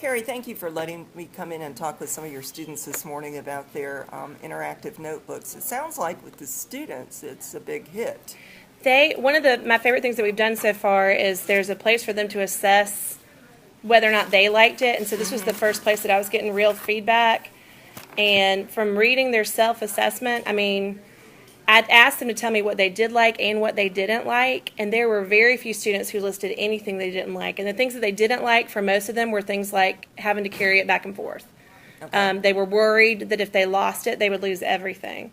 Carrie, thank you for letting me come in and talk with some of your students this morning about their interactive notebooks. It sounds like with the students, it's a big hit. One of my favorite things that we've done so far is there's a place for them to assess whether or not they liked it. And so this was the first place that I was getting real feedback. And from reading their self-assessment, I mean, I'd asked them to tell me what they did like and what they didn't like, and there were very few students who listed anything they didn't like. And the things that they didn't like, for most of them, were things like having to carry it back and forth. Okay. They were worried that if they lost it, they would lose everything.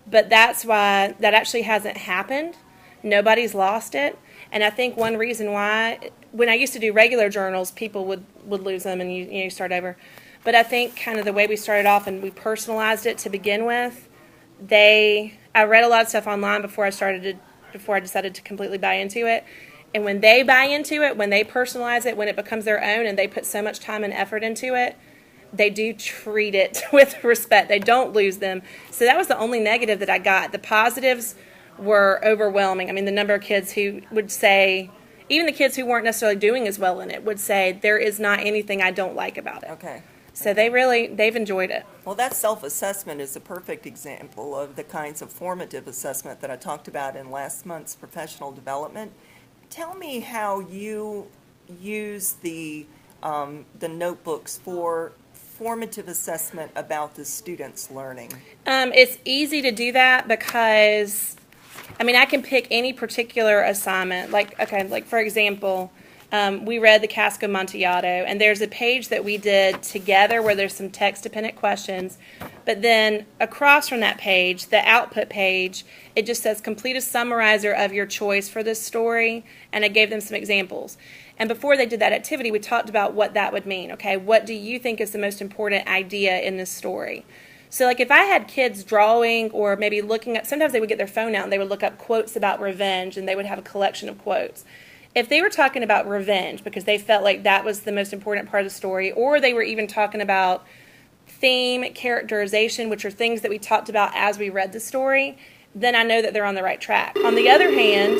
But that's why that actually hasn't happened. Nobody's lost it. And I think one reason why, when I used to do regular journals, people would lose them and you start over. But I think kind of the way we started off and we personalized it to begin with, I read a lot of stuff online before I decided to completely buy into it. And when they buy into it, when they personalize it, when it becomes their own and they put so much time and effort into it, they do treat it with respect. They don't lose them. So that was the only negative that I got. The positives were overwhelming. I mean, the number of kids who would say, even the kids who weren't necessarily doing as well in it, would say, there is not anything I don't like about it. Okay. So they've enjoyed it. Well, that self-assessment is a perfect example of the kinds of formative assessment that I talked about in last month's professional development. Tell me how you use the notebooks for formative assessment about the students' learning. It's easy to do that because, I mean, I can pick any particular assignment. Like for example, we read the Cask of Amontillado, and there's a page that we did together where there's some text-dependent questions, but then across from that page, the output page, it just says, complete a summarizer of your choice for this story, and I gave them some examples. And before they did that activity, we talked about what that would mean, okay? What do you think is the most important idea in this story? So like if I had kids drawing or maybe looking up, sometimes they would get their phone out and they would look up quotes about revenge, and they would have a collection of quotes. If they were talking about revenge because they felt like that was the most important part of the story, or they were even talking about theme, characterization, which are things that we talked about as we read the story, then I know that they're on the right track. On the other hand,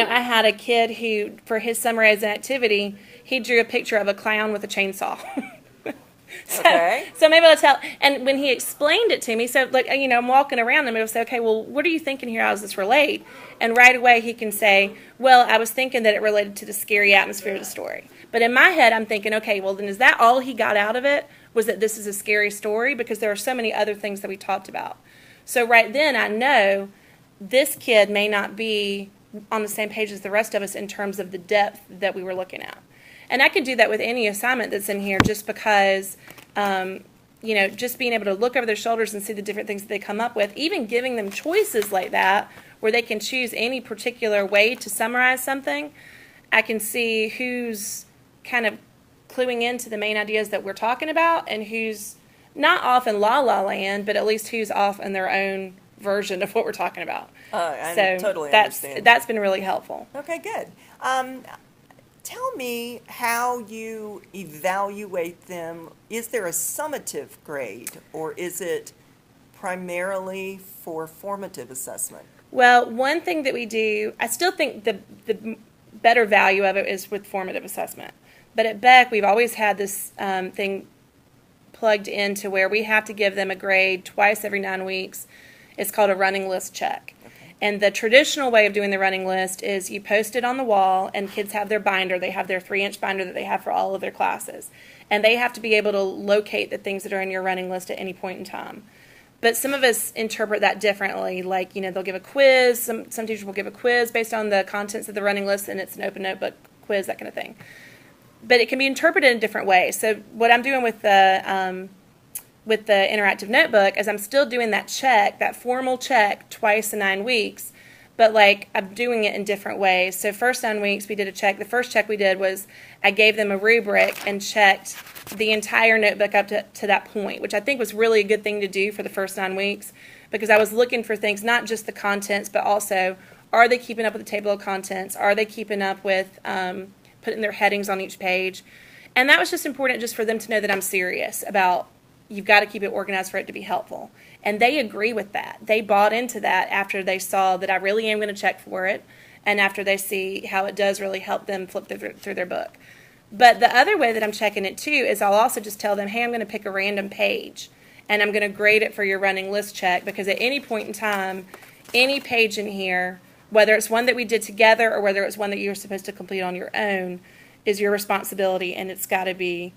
I had a kid who, for his summarizing activity, he drew a picture of a clown with a chainsaw. So maybe I'll tell. And when he explained it to me, so like, I'm walking around and he'll say, okay, well, what are you thinking here? How does this relate? And right away he can say, well, I was thinking that it related to the scary atmosphere of the story. But in my head, I'm thinking, okay, well, then is that all he got out of it? Was that this is a scary story? Because there are so many other things that we talked about. So right then I know this kid may not be on the same page as the rest of us in terms of the depth that we were looking at. And I could do that with any assignment that's in here just because, just being able to look over their shoulders and see the different things that they come up with, even giving them choices like that where they can choose any particular way to summarize something, I can see who's kind of cluing into the main ideas that we're talking about and who's not off in la-la land, but at least who's off in their own version of what we're talking about. I totally understand. That's been really helpful. Okay, good. Tell me how you evaluate them. Is there a summative grade, or is it primarily for formative assessment? Well, one thing that we do, I still think the better value of it is with formative assessment. But at Beck, we've always had this thing plugged into where we have to give them a grade twice every 9 weeks. It's called a running list check. And the traditional way of doing the running list is you post it on the wall, and kids have their binder. They have their 3-inch binder that they have for all of their classes. And they have to be able to locate the things that are in your running list at any point in time. But some of us interpret that differently. Like, they'll give a quiz. Some teachers will give a quiz based on the contents of the running list, and it's an open notebook quiz, that kind of thing. But it can be interpreted in different ways. So what I'm doing with the interactive notebook is I'm still doing that check, that formal check twice in 9 weeks, but like I'm doing it in different ways. So first 9 weeks we did a check. The first check we did was I gave them a rubric and checked the entire notebook up to that point, which I think was really a good thing to do for the first 9 weeks, because I was looking for things, not just the contents, but also, are they keeping up with the table of contents? Are they keeping up with putting their headings on each page? And that was just important just for them to know that I'm serious about, you've got to keep it organized for it to be helpful. And they agree with that. They bought into that after they saw that I really am going to check for it, and after they see how it does really help them flip through their book. But the other way that I'm checking it too is I'll also just tell them, hey, I'm going to pick a random page and I'm going to grade it for your running list check, because at any point in time, any page in here, whether it's one that we did together or whether it's one that you're supposed to complete on your own, is your responsibility, and it's got to be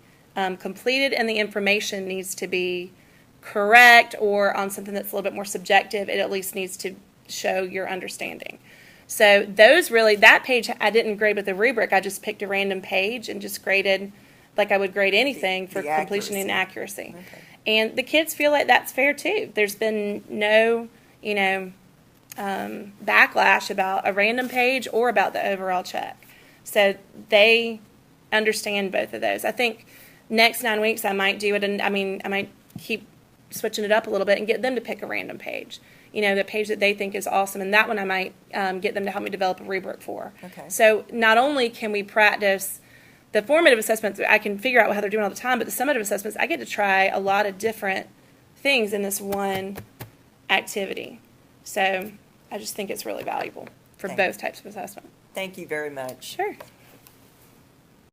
completed, and the information needs to be correct, or on something that's a little bit more subjective, it at least needs to show your understanding. So those really, that page I didn't grade with a rubric. I just picked a random page and just graded like I would grade anything for The completion and accuracy. accuracy. Okay. And the kids feel like that's fair too. There's been no, backlash about a random page or about the overall check. So they understand both of those. I think next 9 weeks I might do it, and I might keep switching it up a little bit and get them to pick a random page. The page that they think is awesome, and that one I might get them to help me develop a rubric for. Okay. So not only can we practice the formative assessments, I can figure out how they're doing all the time, but the summative assessments, I get to try a lot of different things in this one activity. So I just think it's really valuable for Okay. both types of assessment. Thank you very much. Sure.